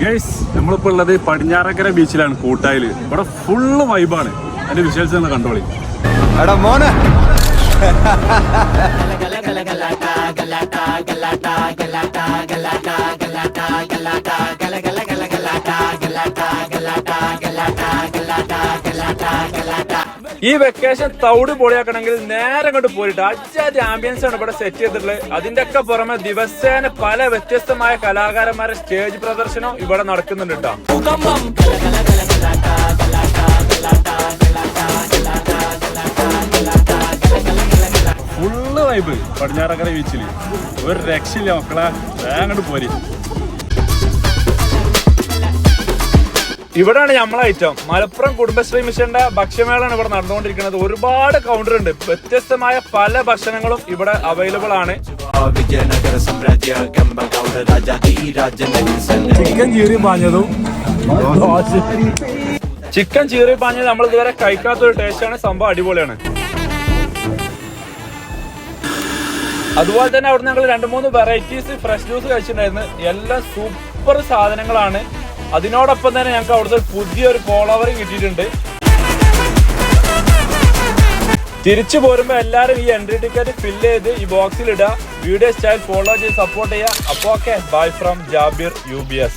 Guys, നമ്മളിപ്പോൾ ഉള്ളത് പടിഞ്ഞാറക്കര ബീച്ചിലാണ്, കൂട്ടായില്. ഇവിടെ ഫുള്ള് വൈബാണ്. അതിന്റെ വിഷ്വൽസ് ഒന്ന് കണ്ടോളി. എടാ മോനെ, ഈ വെക്കേഷൻ തൗട് പൊളിയാക്കണമെങ്കിൽ നേരെ അങ്ങോട്ട് പോയിട്ട് അജാതി ആംബിയൻസ് ആണ് ഇവിടെ സെറ്റ് ചെയ്തിട്ടുള്ളത്. അതിന്റെ ഒക്കെ പുറമെ ദിവസേന പല വ്യത്യസ്തമായ കലാകാരന്മാരുടെ സ്റ്റേജ് പ്രദർശനം ഇവിടെ നടക്കുന്നുണ്ട് കേട്ടോ. ഫുള്ള് വൈബ് പടിഞ്ഞാറക്കര ബീച്ചില്. ഒരു രക്ഷയില്ല മക്കളെ, അങ്ങോട്ട് പോരി. ഇവിടെയാണ് നമ്മളെ ഐറ്റം. മലപ്പുറം കുടുംബശ്രീ മിഷന്റെ ഭക്ഷ്യമേളാണ് ഇവിടെ നടന്നുകൊണ്ടിരിക്കുന്നത്. ഒരുപാട് കൗണ്ടർ ഉണ്ട്. വ്യത്യസ്തമായ പല ഭക്ഷണങ്ങളും ഇവിടെ അവൈലബിൾ ആണ്. ചിക്കൻ ചീറി പാഞ്ഞതും ചിക്കൻ ചീറി പാഞ്ഞത് നമ്മൾ ഇതുവരെ കഴിക്കാത്തൊരു ടേസ്റ്റാണ്. സംഭവം അടിപൊളിയാണ്. അതുപോലെ തന്നെ അവിടെ ഞങ്ങൾ 2-3 വെറൈറ്റീസ് ഫ്രഷ് ജ്യൂസ് കഴിച്ചിട്ടുണ്ടായിരുന്നു. എല്ലാം സൂപ്പർ സാധനങ്ങളാണ്. അതിനോടൊപ്പം തന്നെ ഞങ്ങൾക്ക് അവിടുത്തെ പുതിയൊരു ഫോളോവറും കിട്ടിയിട്ടുണ്ട്. തിരിച്ചു പോരുമ്പോൾ എല്ലാവരും ഈ എൻട്രി ടിക്കറ്റ് ഫില്ല് ചെയ്ത് ഈ ബോക്സിൽ ഇടുക. വീഡിയോ സ്റ്റൈൽ ഫോളോ ചെയ്ത് സപ്പോർട്ട് ചെയ്യുക. അപ്പോൾ okay, bye from Jabir UBS.